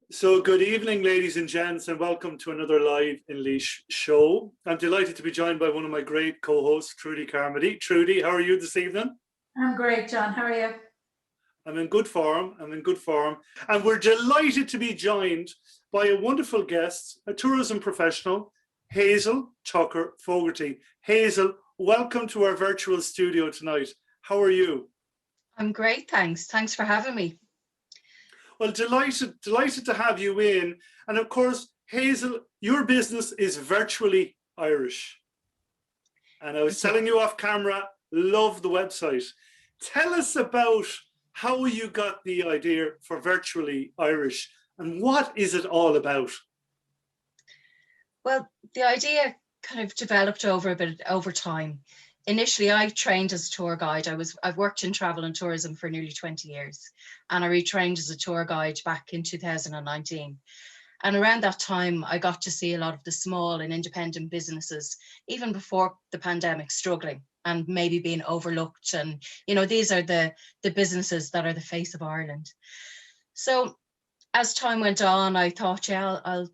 So good evening, ladies and gents, and welcome to another Live in Laois show. I'm delighted to be joined by one of my great co-hosts, Trudy Carmody. Trudy, how are you this evening? I'm great, John. How are you? I'm in good form. And we're delighted to be joined by a wonderful guest, a tourism professional, Hazel Tucker-Fogarty. Hazel, welcome to our virtual studio tonight. How are you? I'm great, thanks. Thanks for having me. Well, delighted to have you in. And of course, Hazel, your business is virtually Irish. And I was telling you off camera, love the website. Tell us about how you got the idea for virtually Irish and what is it all about? Well, the idea kind of developed over time. Initially, I trained as a tour guide. I've worked in travel and tourism for nearly 20 years, and I retrained as a tour guide back in 2019. And around that time, I got to see a lot of the small and independent businesses, even before the pandemic, struggling and maybe being overlooked. And, you know, these are the businesses that are the face of Ireland. So as time went on, I thought, yeah, I'll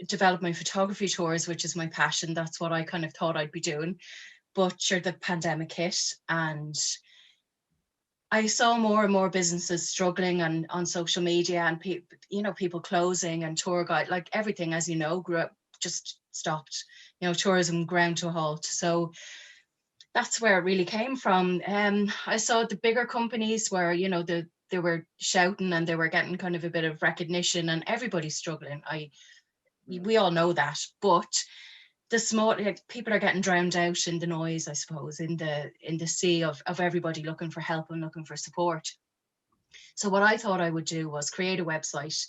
develop my photography tours, which is my passion. That's what I kind of thought I'd be doing. But sure, the pandemic hit and I saw more and more businesses struggling on social media and people closing and tour guide, like everything, as you know, just stopped, tourism ground to a halt. So that's where it really came from. I saw the bigger companies where, they were shouting and they were getting kind of a bit of recognition and everybody's struggling. We all know that, but the small people are getting drowned out in the noise, I suppose, in the sea of everybody looking for help and looking for support. So what I thought I would do was create a website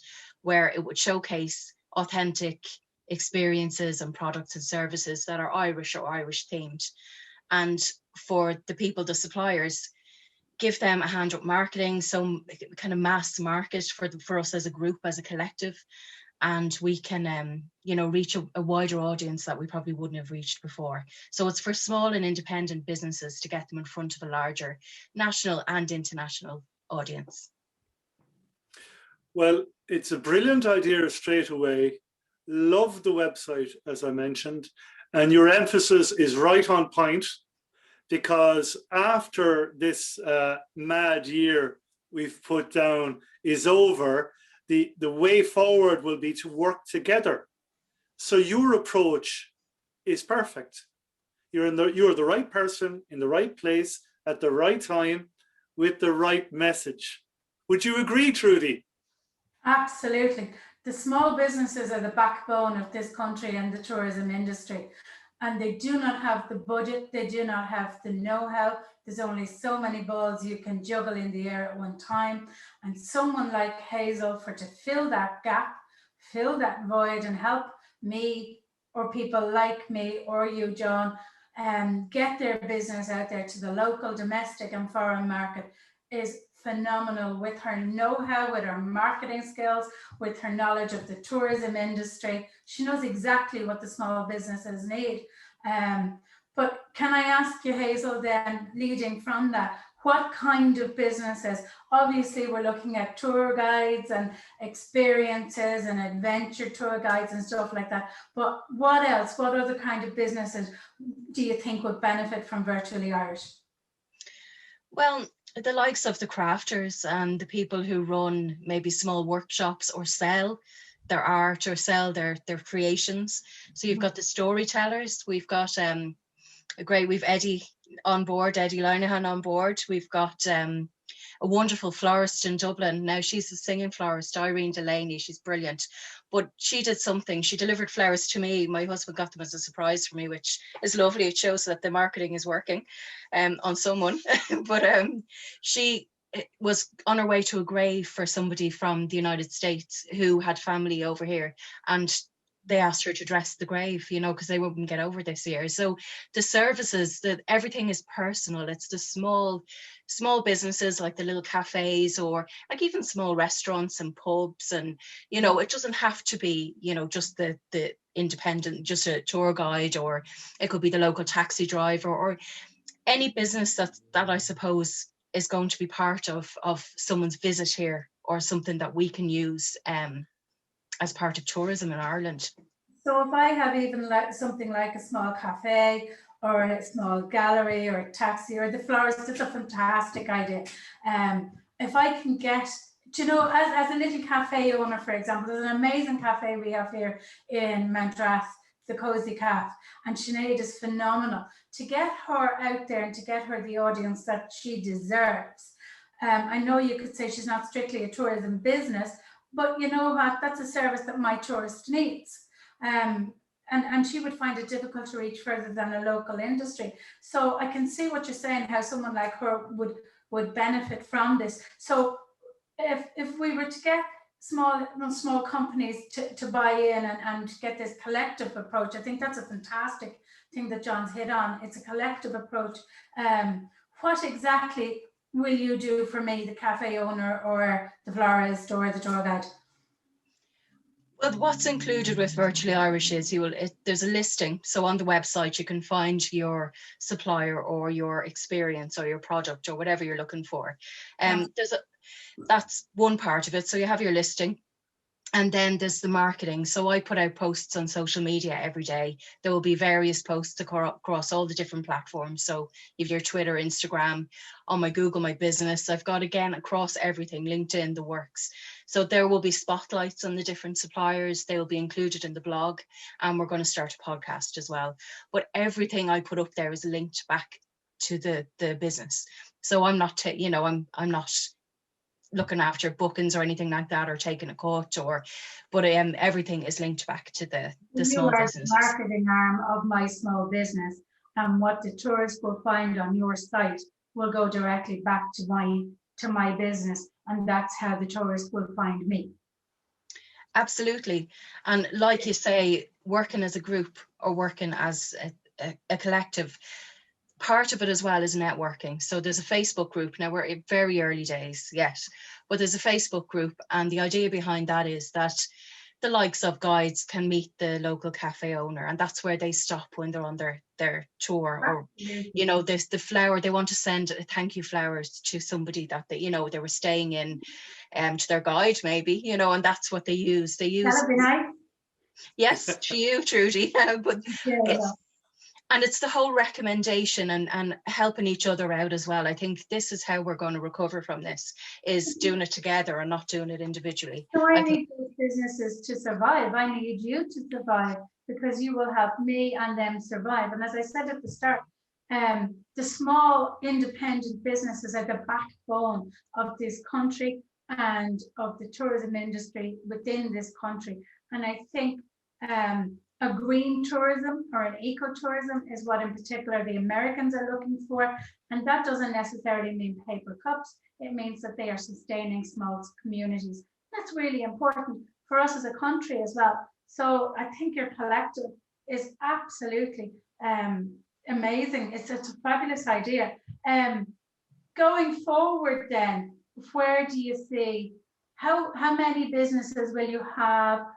where it would showcase authentic experiences and products and services that are Irish or Irish themed. And for the people, the suppliers, give them a hand up marketing, some kind of mass market for us as a group, as a collective. And we can, reach a wider audience that we probably wouldn't have reached before. So it's for small and independent businesses to get them in front of a larger national and international audience. Well, it's a brilliant idea straight away. Love the website, as I mentioned, and your emphasis is right on point, because after this mad year we've put down is over, the way forward will be to work together. So your approach is perfect. You're the right person in the right place at the right time with the right message. Would you agree, Trudy? Absolutely. The small businesses are the backbone of this country and the tourism industry. And they do not have the budget, they do not have the know-how. There's only so many balls you can juggle in the air at one time. And someone like Hazel to fill that gap, fill that void and help me or people like me or you, John, get their business out there to the local, domestic and foreign market is phenomenal. With her know-how, with her marketing skills, with her knowledge of the tourism industry. She knows exactly what the small businesses need. But can I ask you, Hazel, then leading from that, what kind of businesses? Obviously, we're looking at tour guides and experiences and adventure tour guides and stuff like that. But what else? What other kind of businesses do you think would benefit from Virtually Irish? Well, the likes of the crafters and the people who run maybe small workshops or sell their art or sell their creations. So you've got the storytellers. We've got we've Eddie on board, Eddie Linehan on board. We've got a wonderful florist in Dublin. Now she's a singing florist, Irene Delaney. She's brilliant. But she did something. She delivered flowers to me. My husband got them as a surprise for me, which is lovely. It shows that the marketing is working on someone. But she was on her way to a grave for somebody from the United States who had family over here. And they asked her to dress the grave, because they wouldn't get over this year. So the services, that everything is personal. It's the small businesses like the little cafes or like even small restaurants and pubs. And, it doesn't have to be, just the independent, just a tour guide, or it could be the local taxi driver or any business that I suppose is going to be part of someone's visit here or something that we can use as part of tourism in Ireland. So if I have even like something like a small cafe or a small gallery or a taxi or the florist, it's a fantastic idea. If I can get, do you know, as a little cafe owner, for example, there's an amazing cafe we have here in Mount Rath, the Cozy Calf, and Sinead is phenomenal. To get her out there and to get her the audience that she deserves. I know you could say she's not strictly a tourism business, but you know what, that's a service that my tourist needs. And she would find it difficult to reach further than a local industry. So I can see what you're saying, how someone like her would benefit from this. So if we were to get small companies to buy in and get this collective approach, I think that's a fantastic thing that John's hit on. It's a collective approach. What exactly will you do for me, the cafe owner or the florist or the tour guide? Well, what's included with Virtually Irish is there's a listing. So on the website, you can find your supplier or your experience or your product or whatever you're looking for. That's one part of it. So you have your listing. And then there's the marketing. So I put out posts on social media every day. There will be various posts across all the different platforms. So you have your Twitter, Instagram, on my Google, my business. I've got, again, across everything, LinkedIn, the works. So there will be spotlights on the different suppliers. They will be included in the blog. And we're going to start a podcast as well. But everything I put up there is linked back to the business. So I'm not, I'm not looking after bookings or anything like that, or taking a cut, but everything is linked back to the small businesses. You are the marketing arm of my small business, and what the tourists will find on your site will go directly back to my business, and that's how the tourists will find me. Absolutely. And like you say, working as a group or working as a collective, part of it as well is networking. So there's a Facebook group. Now we're in very early days yet, but there's a Facebook group, and the idea behind that is that the likes of guides can meet the local cafe owner, and that's where they stop when they're on their tour. Or there's the flower, they want to send thank you flowers to somebody that they were staying in, to their guide maybe, and that's what they use. That'd be nice. Yes, to you, Trudy. But and it's the whole recommendation and helping each other out as well. I think this is how we're going to recover from this, is doing it together and not doing it individually. So I need those businesses to survive. I need you to survive, because you will help me and them survive. And as I said at the start, the small independent businesses are the backbone of this country and of the tourism industry within this country. And I think a green tourism or an eco-tourism is what in particular the Americans are looking for. And that doesn't necessarily mean paper cups. It means that they are sustaining small communities. That's really important for us as a country as well. So I think your collective is absolutely amazing. It's a fabulous idea. Going forward then, where do you see, how many businesses will you have?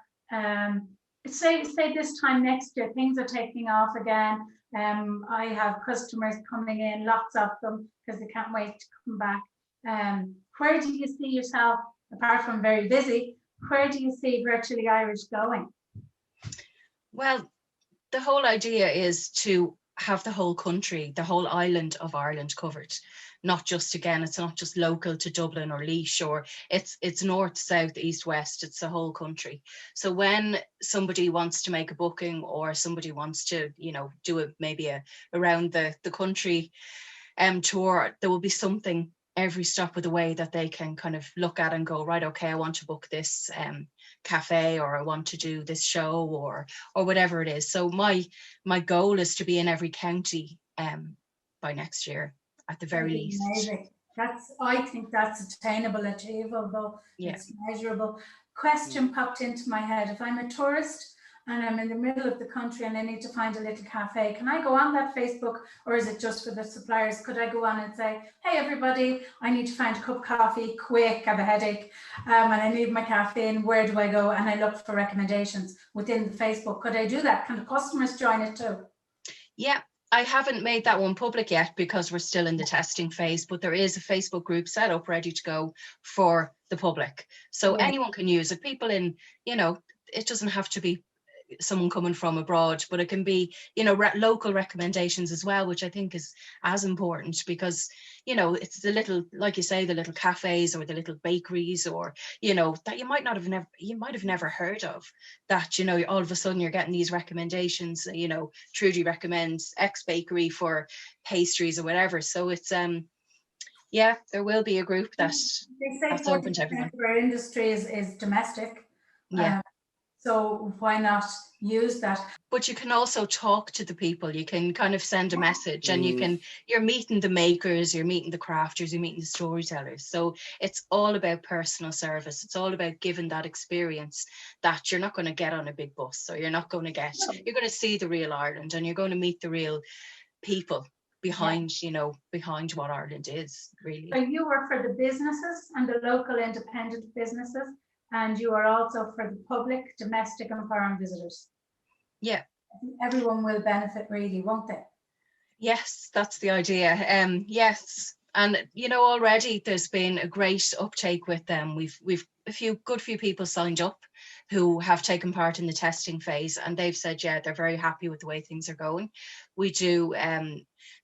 Say this time next year, things are taking off again. I have customers coming in, lots of them, because they can't wait to come back. Where do you see yourself, apart from very busy, where do you see Virtually Irish going? Well, the whole idea is to have the whole country, the whole island of Ireland covered. Not just, again, it's not just local to Dublin or Laois, or it's north, south, east, west, it's the whole country. So when somebody wants to make a booking, or somebody wants to, do maybe around the country tour, there will be something every stop of the way that they can kind of look at and go, right, okay, I want to book this cafe, or I want to do this show, or whatever it is. So my goal is to be in every county by next year, at the very least. Amazing. I think that's attainable, achievable. Yeah. It's measurable. Question popped into my head. If I'm a tourist and I'm in the middle of the country and I need to find a little cafe, can I go on that Facebook, or is it just for the suppliers? Could I go on and say, hey everybody, I need to find a cup of coffee quick, I have a headache, and I need my caffeine, where do I go? And I look for recommendations within the Facebook. Could I do that? Can the customers join it too? Yeah. I haven't made that one public yet because we're still in the testing phase, but there is a Facebook group set up ready to go for the public. So anyone can use it. People in, it doesn't have to be someone coming from abroad, but it can be, you know, local recommendations as well, which I think is as important, because, you know, it's the little, like you say, the little cafes or the little bakeries, or, you know, that you might have never heard of, that, you know, all of a sudden you're getting these recommendations. You know, Trudy recommends X bakery for pastries or whatever. So it's yeah, there will be a group that's open to everyone. Our industry is domestic. Yeah. So why not use that? But you can also talk to the people. You can kind of send a message, and you're meeting the makers, you're meeting the crafters, you're meeting the storytellers. So it's all about personal service. It's all about giving that experience that you're not going to get on a big bus, or you're going to see the real Ireland, and you're going to meet the real people behind, you know, behind what Ireland is, really. So you work for the businesses and the local independent businesses, and you are also for the public, domestic and foreign visitors. Yeah. Everyone will benefit, really, won't they? Yes, that's the idea. Yes. And, you know, already there's been a great uptake with them. We've a good few people signed up who have taken part in the testing phase, and they've said, yeah, they're very happy with the way things are going. We do,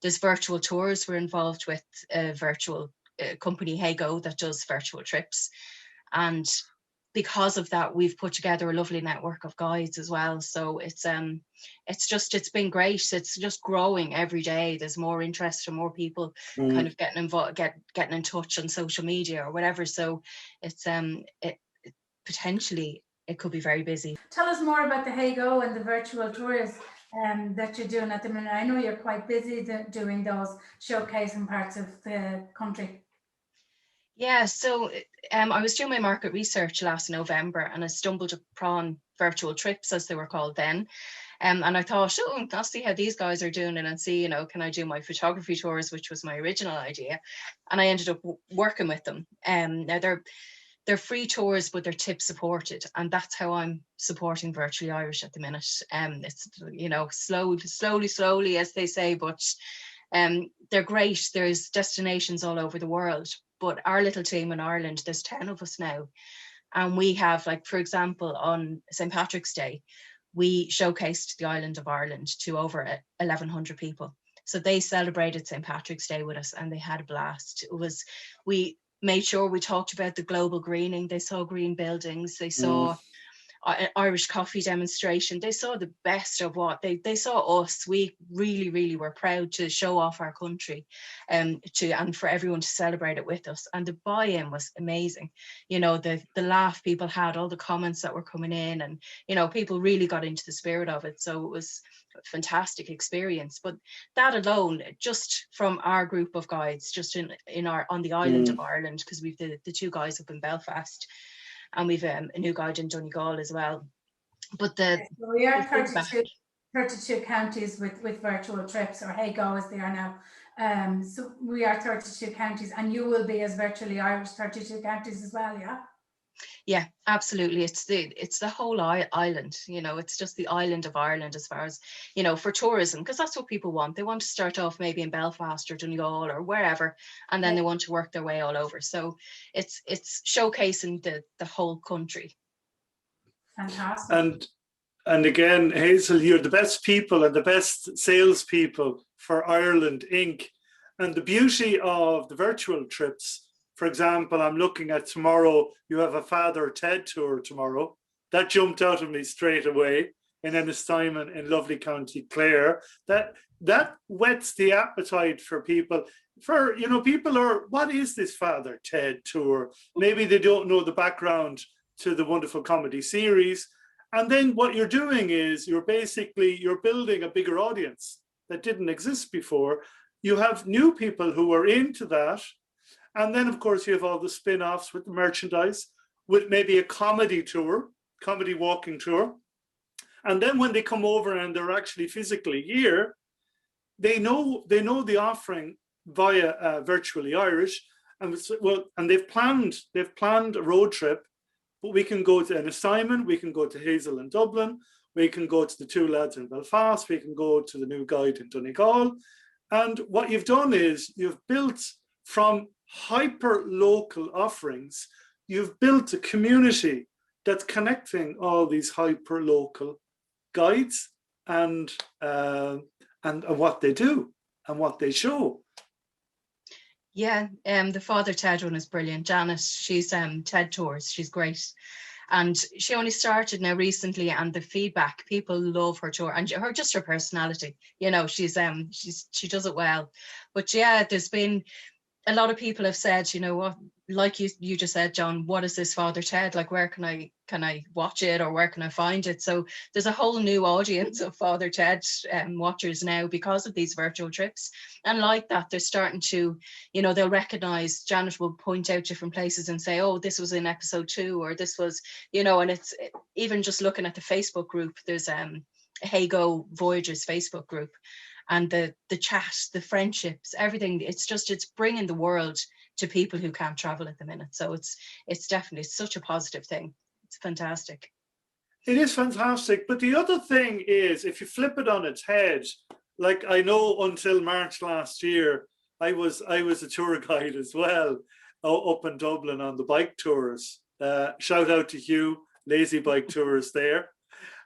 there's virtual tours. We're involved with a virtual company, Hago, that does virtual trips. And because of that, we've put together a lovely network of guides as well. So it's been great. It's just growing every day. There's more interest and more people kind of getting involved, getting in touch on social media or whatever. So it's potentially it could be very busy. Tell us more about the Hago and the virtual tours that you're doing at the minute. I know you're quite busy doing those, showcasing parts of the country. Yeah, so I was doing my market research last November, and I stumbled upon virtual trips, as they were called then. And I thought, oh, I'll see how these guys are doing it, and see, you know, can I do my photography tours, which was my original idea. And I ended up working with them. Now they're free tours, but they're tip supported, and that's how I'm supporting Virtually Irish at the minute. It's, you know, slowly, as they say, but they're great. There's destinations all over the world. But our little team in Ireland, there's 10 of us now. And we have, like, for example, on St. Patrick's Day, we showcased the island of Ireland to over 1,100 people. So they celebrated St. Patrick's Day with us, and they had a blast. We made sure we talked about the global greening. They saw green buildings. They saw Irish coffee demonstration. They saw the best of what they saw us. We really were proud to show off our country, and for everyone to celebrate it with us. And the buy-in was amazing. You know, the laugh people had, all the comments that were coming in, and, you know, people really got into the spirit of it. So it was a fantastic experience. But that alone, just from our group of guides, just on the island of Ireland, because we've the two guys up in Belfast, and we've a new guide in Donegal as well. But so we are 32 counties with virtual trips, or Hago as they are now. So we are 32 counties, and you will be, as Virtually Irish, 32 counties as well, yeah? Yeah, absolutely. It's the whole island, you know. It's just the island of Ireland, as far as, you know, for tourism, because that's what people want. They want to start off maybe in Belfast or Donegal or wherever, and then they want to work their way all over. So it's showcasing the whole country. Fantastic. And again, Hazel, you're the best people and the best salespeople for Ireland Inc. And the beauty of the virtual trips, for example, I'm looking at tomorrow, you have a Father Ted tour tomorrow. That jumped out of me straight away. And then a Simon in lovely County Clare. That whets the appetite for people. For, you know, people are, what is this Father Ted tour? Maybe they don't know the background to the wonderful comedy series. And then what you're doing is you're building a bigger audience that didn't exist before. You have new people who are into that. And then, of course, you have all the spin-offs with the merchandise, with maybe a comedy walking tour. And then when they come over and they're actually physically here, they know the offering via Virtually Irish. And they've planned a road trip, but we can go to an assignment, we can go to Hazel in Dublin, we can go to the two lads in Belfast, we can go to the new guide in Donegal. And what you've done is you've built, from hyper local offerings, you've built a community that's connecting all these hyper local guides and what they do and what they show. Yeah, the Father Ted one is brilliant. Janice, she's TED Tours, she's great. And she only started now recently, and the feedback, people love her tour and her personality. You know, she does it well. But yeah, there's been a lot of people have said, you know what, like you just said, John, what is this Father Ted? Like, where can I watch it, or where can I find it? So there's a whole new audience of Father Ted watchers now because of these virtual trips. And like that, they're starting to, you know, they'll recognize, Janet will point out different places and say, oh, this was in episode 2, or this was, you know, and it's even just looking at the Facebook group, there's Hey Go Voyagers Facebook group. And the chat, the friendships, everything, it's bringing the world to people who can't travel at the minute. So it's definitely such a positive thing. It's fantastic. It is fantastic. But the other thing is, if you flip it on its head, like I know until March last year, I was a tour guide as well up in Dublin on the bike tours. Shout out to Hugh, Lazy Bike Tours there,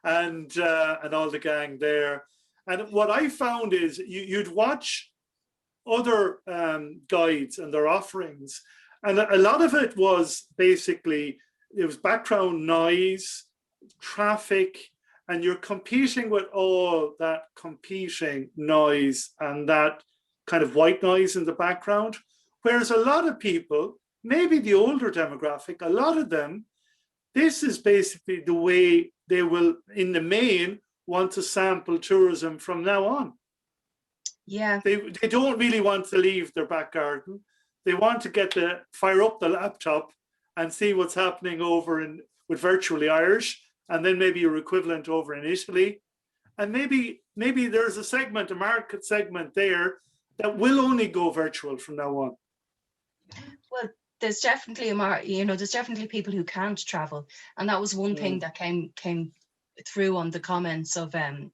and all the gang there. And what I found is you'd watch other guides and their offerings, and a lot of it was basically, it was background noise, traffic, and you're competing with all that competing noise and that kind of white noise in the background. Whereas a lot of people, maybe the older demographic, a lot of them, this is basically the way they will, in the main, want to sample tourism from now on. Yeah. They don't really want to leave their back garden. They want to fire up the laptop and see what's happening over with Virtually Irish, and then maybe your equivalent over in Italy. And maybe there's a market segment there that will only go virtual from now on. Well, there's definitely there's definitely people who can't travel. And that was one thing that came through on the comments of in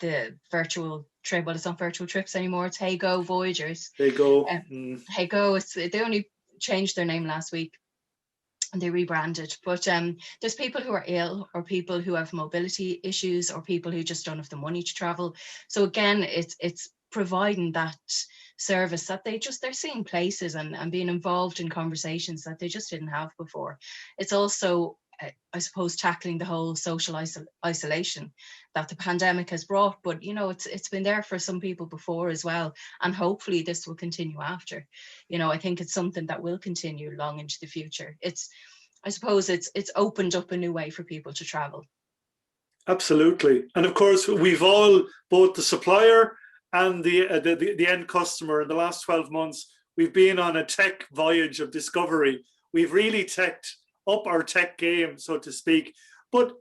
the virtual trip. Well, it's not virtual trips anymore, it's Hey Go Voyagers. Hey Go. Hey Go, they only changed their name last week and they rebranded. But there's people who are ill, or people who have mobility issues, or people who just don't have the money to travel. So again, it's providing that service that they're seeing places and being involved in conversations that they just didn't have before. It's also, I suppose, tackling the whole social isolation that the pandemic has brought. But you know, it's been there for some people before as well, and hopefully this will continue after. You know, I think it's something that will continue long into the future. I suppose it's opened up a new way for people to travel. Absolutely. And of course, we've all, both the supplier and the end customer, in the last 12 months, we've been on a tech voyage of discovery. We've really teched up our tech game, so to speak. But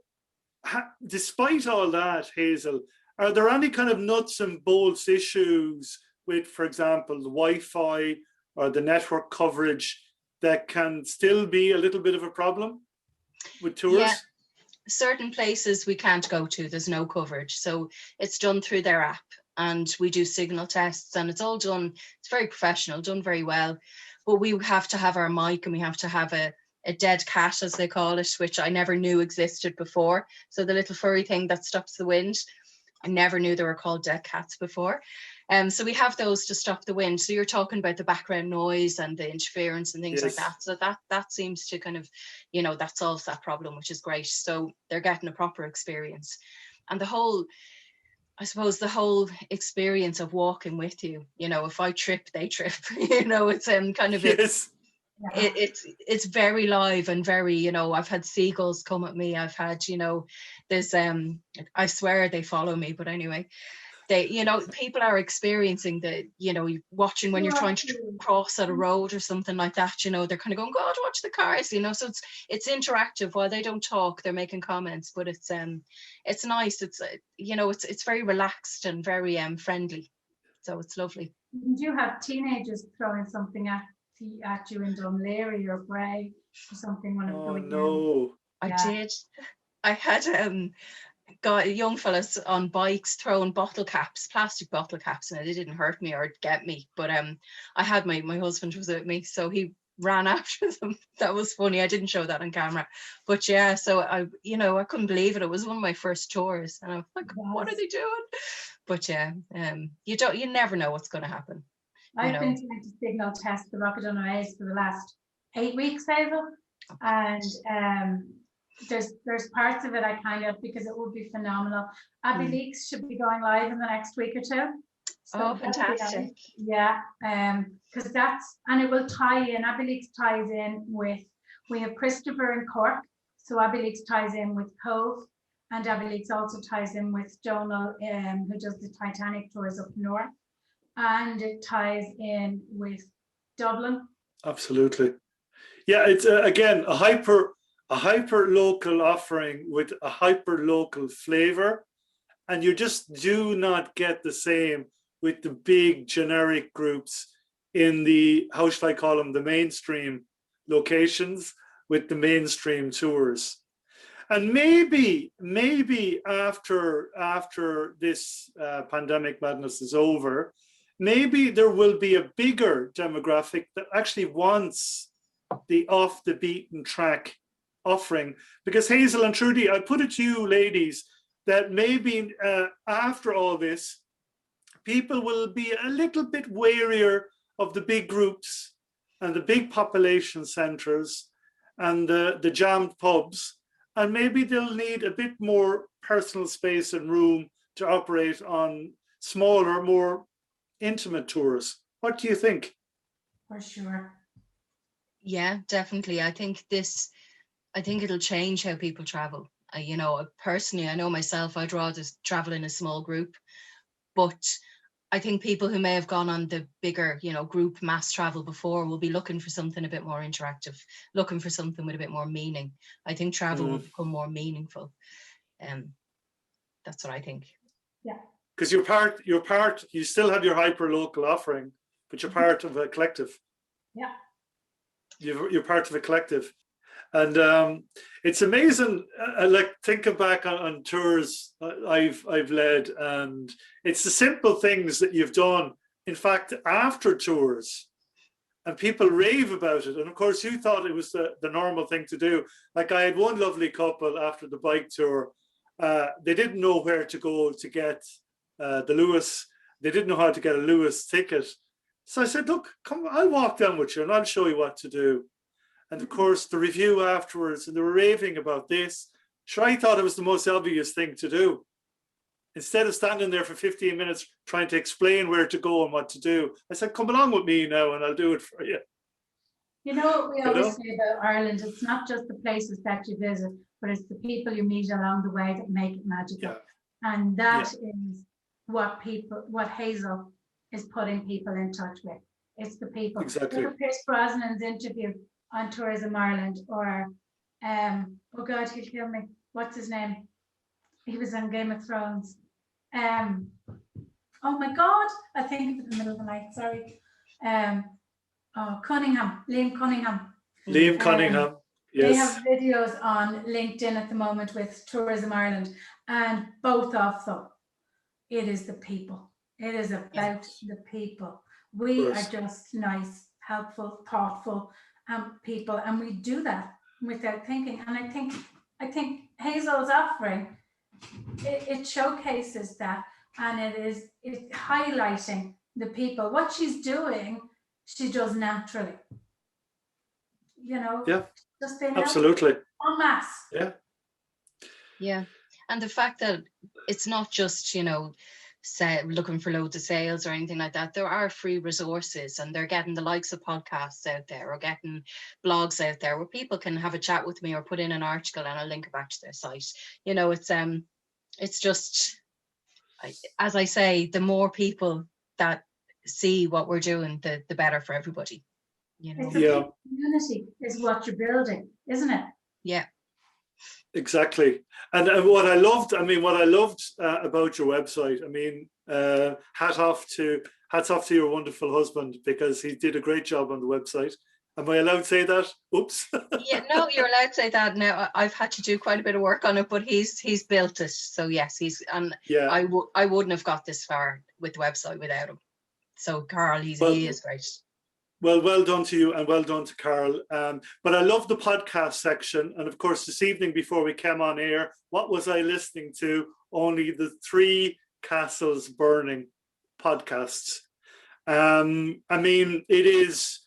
despite all that, Hazel, are there any kind of nuts and bolts issues with, for example, the Wi-Fi or the network coverage that can still be a little bit of a problem with tours? Yeah. Certain places we can't go to, there's no coverage. So it's done through their app, and we do signal tests, and it's all done, it's very professional, done very well. But we have to have our mic, and we have to have a dead cat, as they call it, which I never knew existed before. So the little furry thing that stops the wind, I never knew they were called dead cats before. So we have those to stop the wind. So you're talking about the background noise and the interference and things like that. So that seems to kind of, you know, that solves that problem, which is great. So they're getting a proper experience. And the whole experience of walking with you, you know, if I trip, they trip, you know, it's kind of, it's very live and very, you know, I've had seagulls come at me. I've had, you know, there's, I swear they follow me, but anyway, they, you know, people are experiencing the, you know, watching when you're trying to cross at a road or something like that, you know, they're kind of going, God, watch the cars, you know. So it's interactive. While they don't talk, they're making comments, but it's nice. It's you know, it's very relaxed and very friendly, so it's lovely. Did you have teenagers throwing something at you in Dunleary or Bray or something? No, I did. I had got young fellas on bikes throwing plastic bottle caps, and it didn't hurt me or get me. But I had my husband was with me, so he ran after them. That was funny. I didn't show that on camera, but yeah, so I couldn't believe it. It was one of my first tours, and I was like, what are they doing? But yeah, you never know what's going to happen. I've been trying to signal test the Rocket Laois for the last 8 weeks, Hazel, and there's parts of it I kind of, because it would be phenomenal. Abby Leaks should be going live in the next week or two. So fantastic. Nice. Yeah, because and it will tie in. Abby Leaks ties in with, we have Christopher in Cork, so Abby Leaks ties in with Cove, and Abby Leaks also ties in with Donal, who does the Titanic tours up north, and it ties in with Dublin. Absolutely. Yeah, it's again a hyper local offering with a hyper local flavor, and you just do not get the same with the big generic groups in the, how should I call them, the mainstream locations with the mainstream tours. And maybe after this pandemic madness is over, maybe there will be a bigger demographic that actually wants the off the beaten track offering. Because Hazel and Trudy, I put it to you ladies, that maybe after all this, people will be a little bit warier of the big groups and the big population centres and the jammed pubs, and maybe they'll need a bit more personal space and room to operate on smaller, more intimate tours. What do you think? For sure. Yeah, definitely. I think it'll change how people travel. Personally, I know myself, I'd rather travel in a small group, but I think people who may have gone on the bigger, group mass travel before will be looking for something a bit more interactive, looking for something with a bit more meaning. I think travel will become more meaningful. That's what I think. Yeah. Because you still have your hyper local offering, but you're part of a collective. Yeah. You're part of a collective. And it's amazing. Like thinking back on tours I've led, and it's the simple things that you've done. In fact, after tours, and people rave about it. And of course, you thought it was the normal thing to do. Like I had one lovely couple after the bike tour. They didn't know where to go to get the Laois. They didn't know how to get a Laois ticket. So I said, look, come, I'll walk down with you and I'll show you what to do. And of course, the review afterwards, and they were raving about this. Sure, I thought it was the most obvious thing to do. Instead of standing there for 15 minutes trying to explain where to go and what to do, I said, come along with me now and I'll do it for you. You know what we always say about Ireland? It's not just the places that you visit, but it's the people you meet along the way that make it magical. Yeah. And that is what Hazel is putting people in touch with. It's the people. Exactly. Look at Pierce Brosnan's interview on Tourism Ireland, or oh God, he'll kill me. What's his name? He was on Game of Thrones. Oh my God, I think it was in the middle of the night. Sorry. Cunningham, Liam Cunningham. Liam Cunningham. Yes. They have videos on LinkedIn at the moment with Tourism Ireland, and both of them, it is the people. It is about the people. We are just nice, helpful, thoughtful people, and we do that without thinking. And I think Hazel's offering, it showcases that, and it's highlighting the people. What she's doing, she does naturally. Yeah. Just absolutely. En masse. Yeah. Yeah. And the fact that it's not just, looking for loads of sales or anything like that. There are free resources, and they're getting the likes of podcasts out there, or getting blogs out there where people can have a chat with me or put in an article and I'll link it back to their site. It's just, as I say, the more people that see what we're doing, the better for everybody. Community is what you're building, isn't it? Yeah. Exactly. And what I loved about your website, hats off to your wonderful husband, because he did a great job on the website. Am I allowed to say that? Oops. Yeah, no, you're allowed to say that. Now, I've had to do quite a bit of work on it, but he's built it. So yes, I wouldn't have got this far with the website without him. So Carl, he is great. Well, well done to you and well done to Carol. But I love the podcast section. And of course, this evening before we came on air, what was I listening to? Only the Three Castles Burning podcasts. I mean, it is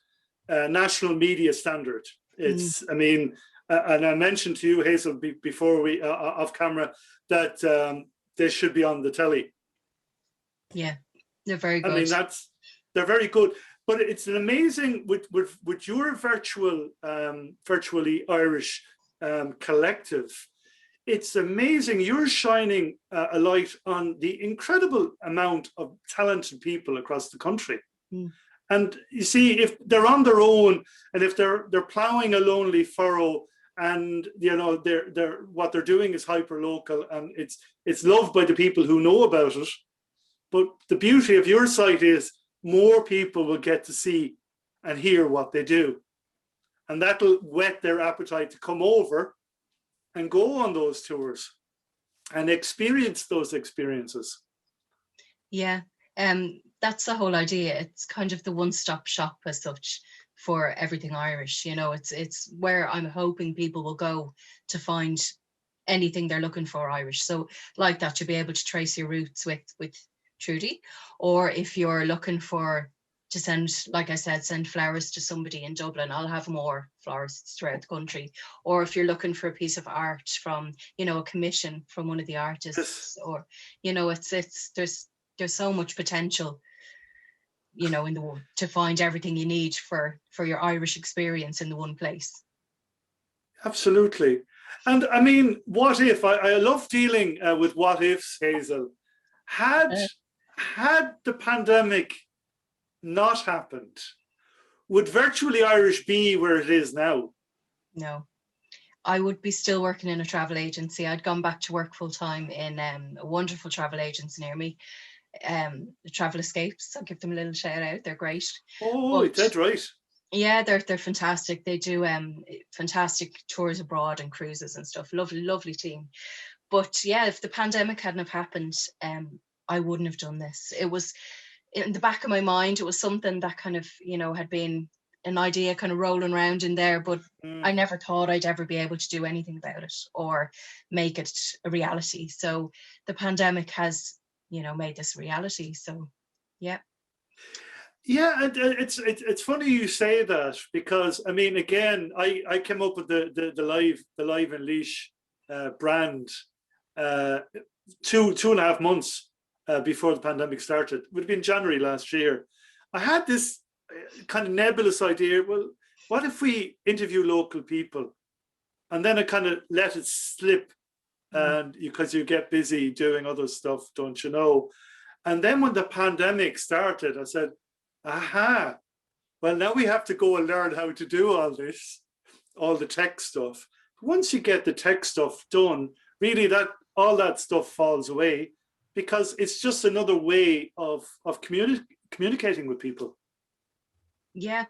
a national media standard. It's, I mean, and I mentioned to you, Hazel, before we off camera, that they should be on the telly. Yeah, they're very good. I mean, they're very good. But it's an amazing with your virtually Irish collective. It's amazing. You're shining a light on the incredible amount of talented people across the country. And you see, if they're on their own, and if they're plowing a lonely furrow, and you know they're what they're doing is hyper local, and it's loved by the people who know about it. But the beauty of your site is more people will get to see and hear what they do. And that'll whet their appetite to come over and go on those tours and experience those experiences. Yeah, that's the whole idea. It's kind of the one-stop shop as such for everything Irish. You know, it's where I'm hoping people will go to find anything they're looking for Irish. So like that, you'll be able to trace your roots with Trudy, or if you're looking for to send, like I said, send flowers to somebody in Dublin, I'll have more florists throughout the country. Or if you're looking for a piece of art from, you know, a commission from one of the artists, or, you know, there's so much potential, you know, to find everything you need for your Irish experience in the one place. Absolutely. And I mean, what if, I love dealing with what ifs, Hazel. Had the pandemic not happened, would Virtually Irish be where it is now? No. I would be still working in a travel agency. I'd gone back to work full time in a wonderful travel agency near me, the Travel Escapes. I'll give them a little shout out. They're great. Oh, that's right. Yeah, they're fantastic. They do fantastic tours abroad and cruises and stuff. Lovely team. But yeah, if the pandemic hadn't have happened, I wouldn't have done this. It was in the back of my mind. It was something that kind of, you know, had been an idea kind of rolling around in there, but I never thought I'd ever be able to do anything about it or make it a reality. So the pandemic has, you know, made this reality. So yeah. Yeah, it's funny you say that, because I mean, again, I came up with the Live and Leash brand 2.5 months before the pandemic started. It would have been January last year. I had this kind of nebulous idea. Well, what if we interview local people? And then I kind of let it slip, and because you get busy doing other stuff, don't you know? And then when the pandemic started, I said, aha, well, now we have to go and learn how to do all this, all the tech stuff. Once you get the tech stuff done, really all that stuff falls away, because it's just another way of communicating with people. Yeah.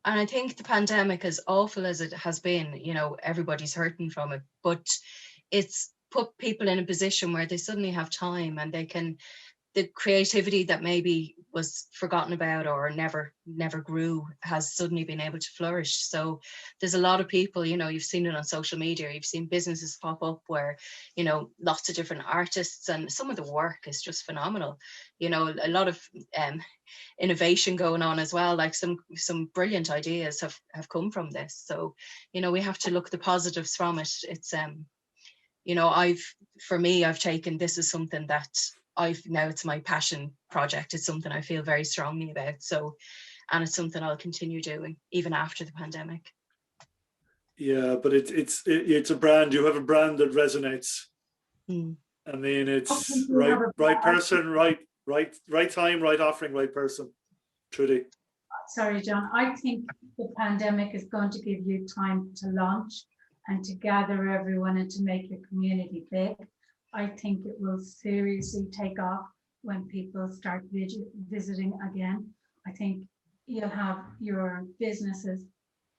And I think the pandemic, as awful as it has been, you know, everybody's hurting from it, but it's put people in a position where they suddenly have time, and they can, the creativity that maybe was forgotten about or never grew has suddenly been able to flourish. So there's a lot of people, you know, you've seen it on social media, you've seen businesses pop up where, you know, lots of different artists, and some of the work is just phenomenal. You know, a lot of innovation going on as well, like some brilliant ideas have come from this. So, you know, we have to look at the positives from it. It's you know, I've taken this as something that now it's my passion project. It's something I feel very strongly about. So, and it's something I'll continue doing even after the pandemic. Yeah, but it's a brand. You have a brand that resonates. I mean, it's right person, right time, right offering, right person. Trudy. Sorry, John. I think the pandemic is going to give you time to launch and to gather everyone and to make your community big. I think it will seriously take off when people start visiting again. I think you'll have your businesses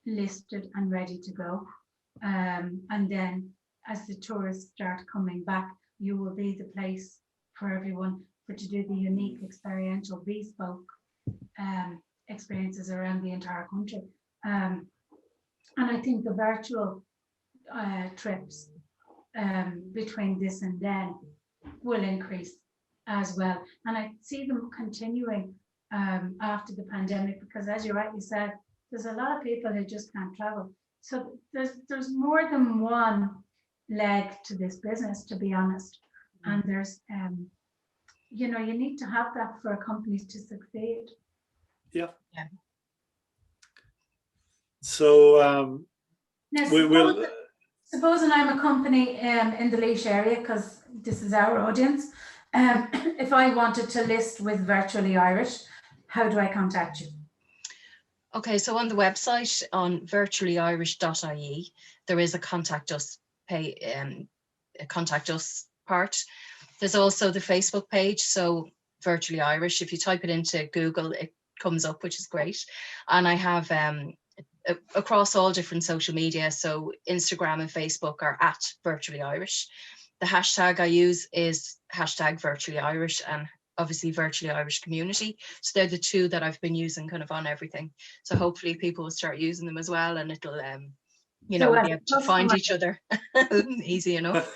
listed and ready to go. And then as the tourists start coming back, you will be the place for everyone to do the unique experiential bespoke experiences around the entire country. And I think the virtual trips between this and then will increase as well. And I see them continuing after the pandemic, because as you rightly said, there's a lot of people who just can't travel. So there's more than one leg to this business, to be honest. And there's, you know, you need to have that for companies to succeed. Yeah. Yeah. So Now, we will. supposing I'm a company in the Laois area, because this is our audience, if I wanted to list with Virtually Irish, how do I contact you? Okay, so on the website on virtuallyirish.ie, there is a contact us part. There's also the Facebook page, so Virtually Irish. If you type it into Google, it comes up, which is great. And I have across all different social media, so Instagram and Facebook are at Virtually Irish. The hashtag I use is hashtag Virtually Irish, and obviously Virtually Irish Community. So they're the two that I've been using kind of on everything. So hopefully people will start using them as well, and it'll, you know, we'll be able to find each other easy enough.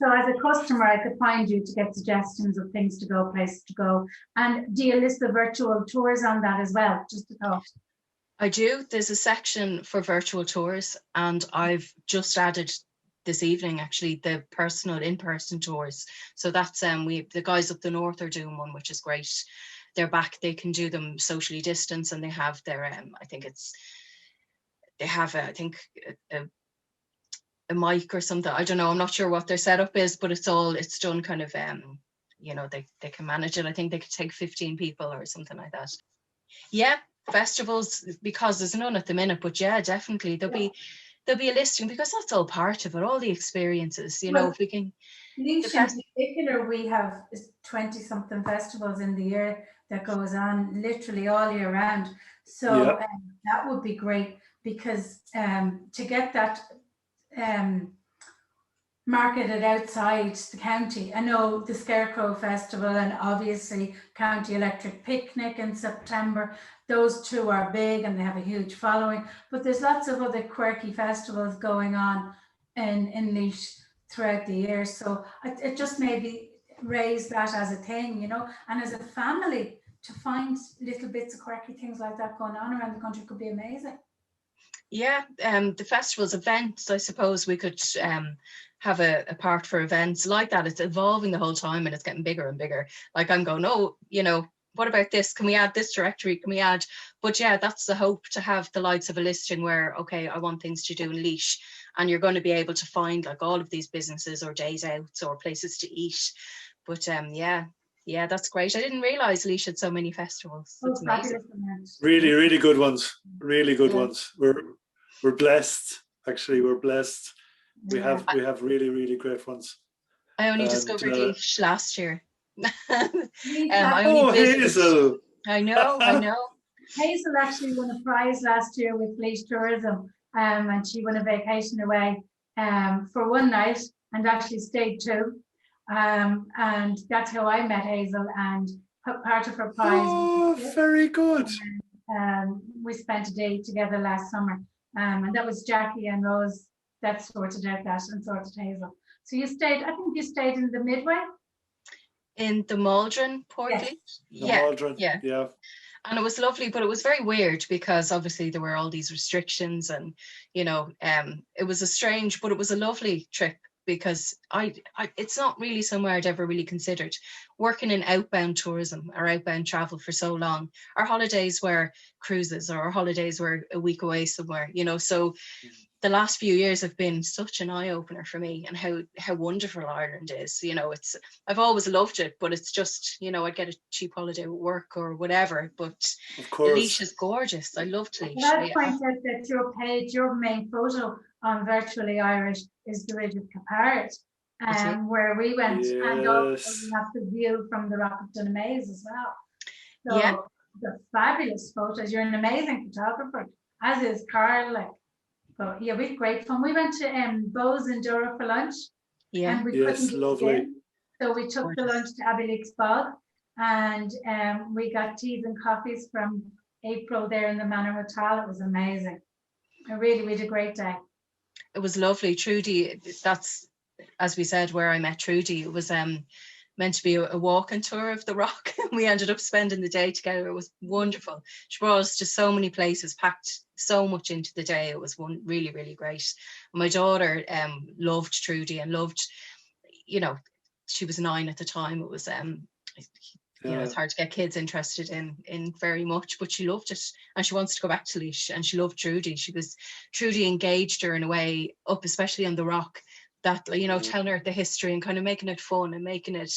So as a customer, I could find you to get suggestions of things to go, places to go. And do you list the virtual tours on that as well? Just a thought. I do. There's a section for virtual tours, and I've just added this evening actually the personal in-person tours. So that's the guys up the north are doing one, which is great. They're back, they can do them socially distanced, and they have their I think a mic or something. I don't know, I'm not sure what their setup is, but it's done kind of you know, they can manage it. I think they could take 15 people or something like that. Yeah, festivals, because there's none at the minute, but yeah, definitely there'll be a listing, because that's all part of it, all the experiences, you know. If we can, Laois in particular, we have 20 something festivals in the year that goes on literally all year round. So that would be great, because to get that marketed outside the county. I know the Scarecrow Festival and obviously County Electric Picnic in September. Those two are big and they have a huge following, but there's lots of other quirky festivals going on in Laois throughout the year. So it just maybe raise that as a thing, you know, and as a family to find little bits of quirky things like that going on around the country could be amazing. Yeah, the festival's events, I suppose we could have a part for events like that. It's evolving the whole time and it's getting bigger and bigger. Like I'm going, oh, you know, what about this? Can we add this directory? Can we add? But yeah, that's the hope, to have the likes of a listing where, okay, I want things to do in Laois, and you're going to be able to find like all of these businesses or days out or places to eat. But yeah, that's great. I didn't realize Laois had so many festivals. That's amazing. Really, really good ones. Really good ones. We're blessed. Actually, we're blessed. We have really, really great ones. I only discovered Laois last year. Hazel. I know. Hazel actually won a prize last year with Laois Tourism, and she won a vacation away for one night and actually stayed two. And that's how I met Hazel, and part of her prize. Oh, very good. We spent a day together last summer, and that was Jackie and Rose that sorted out that and sorted Hazel. So I think you stayed in the Midway? In the Maldron, Portland. Yes. Yeah. And it was lovely, but it was very weird because obviously there were all these restrictions, and you know, it was a strange, but it was a lovely trip, because it's not really somewhere I'd ever really considered. Working in outbound tourism or outbound travel for so long, our holidays were cruises, or our holidays were a week away somewhere, you know. So the last few years have been such an eye-opener for me, and how wonderful Ireland is. You know, I've always loved it, but it's just, you know, I'd get a cheap holiday at work or whatever, but of course, Laois is gorgeous. I loved Laois. I'd point out that your page, your main photo on Virtually Irish is the Ridge of Capard, where we went, and also we have the view from the Rock of Dunamaze as well. So the fabulous photos. You're an amazing photographer, as is Carl. Like, so yeah, we had great fun. We went to Bowes in Dura for lunch. Yeah, and we couldn't lovely. So we took the lunch to Abbey Bog, and we got teas and coffees from April there in the Manor Hotel. It was amazing. I really, we had a great day. It was lovely. Trudy, that's, as we said, where I met Trudy. It was meant to be a walking tour of the rock. We ended up spending the day together. It was wonderful. She brought us to so many places, packed so much into the day. It was really, really great. My daughter loved Trudy and loved, you know, she was 9 at the time. It was you know, it's hard to get kids interested in very much, but she loved it, and she wants to go back to Laois, and she loved Trudy. Trudy engaged her in a way up, especially on the rock, that, you know, telling her the history and kind of making it fun and making it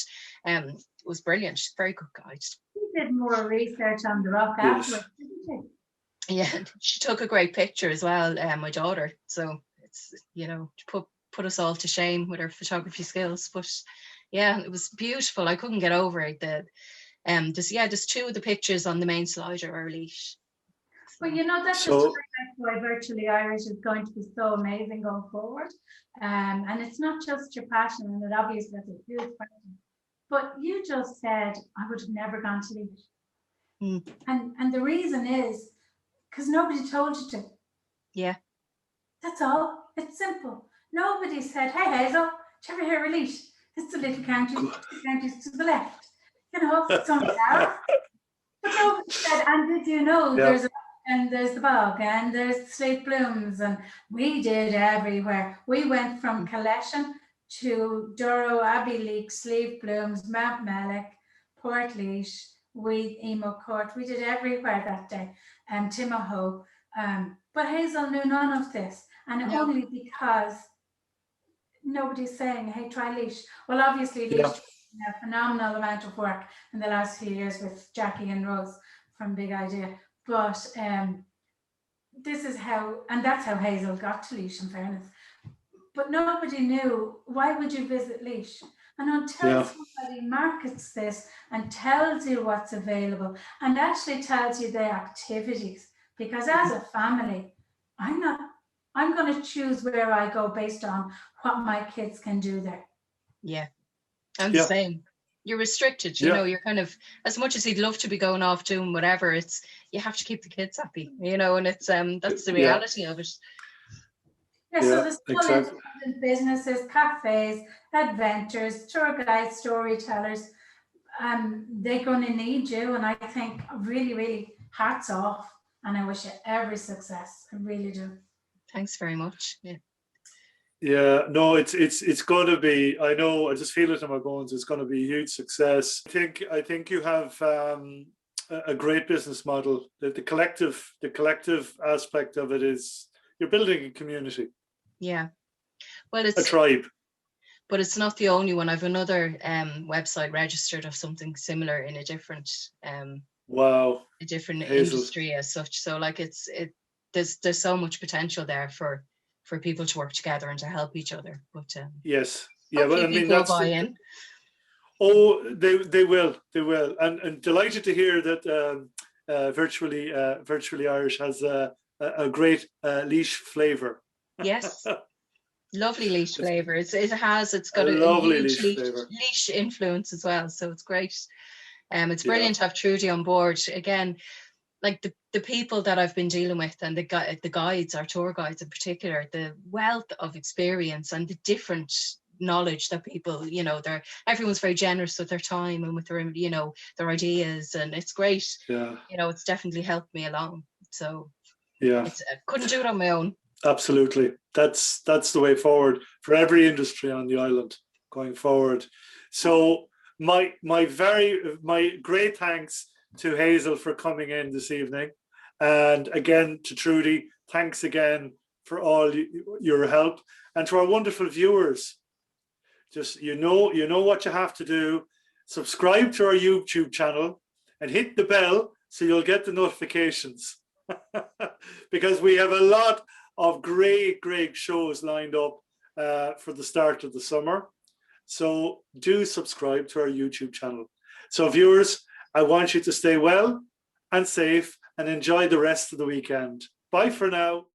was brilliant. She's a very good guide. She did more research on the rock afterwards, didn't she? Yeah, she took a great picture as well, my daughter. So it's, you know, put us all to shame with her photography skills. But yeah, it was beautiful. I couldn't get over it. There's 2 of the pictures on the main slide are Laois. Well, you know, that's just why Virtually Irish is going to be so amazing going forward. And it's not just your passion, and it obviously has a huge passion. But you just said, I would have never gone to Laois. And the reason is because nobody told you to. Yeah. That's all. It's simple. Nobody said, hey, Hazel, did you ever hear of Laois? It's the little county, counties to the left. You know, it's on there. But nobody said, and did you know there's the bog, and there's the slate blooms, and we did everywhere. We went from Collection to Duro, Abbeyleak, Slave Blooms, Mount Mellick, Port Laois, Emo Court. We did everywhere that day, and Timahoe. But Hazel knew none of this, and only because nobody's saying, hey, try Laois. Well, obviously, Laois a phenomenal amount of work in the last few years with Jackie and Rose from Big Idea. But this is how, and that's how Hazel got to Laois, in fairness. But nobody knew, why would you visit Laois? And until somebody markets this and tells you what's available and actually tells you the activities, because as a family, I'm going to choose where I go based on what my kids can do there. Yeah. I'm the same. You're restricted, you know, you're kind of, as much as you'd love to be going off doing whatever, you have to keep the kids happy, you know, and it's that's the reality of it. Yeah, so there's small independent businesses, cafes, adventures, tour guides, storytellers. They're going to need you, and I think really, really hats off, and I wish you every success. I really do. Thanks very much. Yeah, no, it's going to be. I know. I just feel it in my bones. It's going to be a huge success. I think you have a great business model. The collective aspect of it is you're building a community. Yeah, well, it's a tribe. But it's not the only one. I've another website registered of something similar in a different industry as such. So like there's so much potential there for people to work together and to help each other. But but I mean that's buy-in. They will, and delighted to hear that Virtually Irish has a great Laois flavour. Yes. Lovely Laois flavour. It's got a lovely huge Laois influence as well. So it's great. It's brilliant to have Trudy on board. Again, like the people that I've been dealing with, and the guides, our tour guides in particular, the wealth of experience and the different knowledge that people, you know, everyone's very generous with their time and with their, you know, their ideas, and it's great. You know, it's definitely helped me along. So I couldn't do it on my own. Absolutely. That's the way forward for every industry on the island going forward. So my great thanks to Hazel for coming in this evening, and again to Trudy, thanks again for all your help, and to our wonderful viewers. Just you know what you have to do. Subscribe to our YouTube channel and hit the bell so you'll get the notifications because we have a lot of great shows lined up for the start of the summer. So do subscribe to our YouTube channel. So viewers, I want you to stay well and safe and enjoy the rest of the weekend. Bye for now.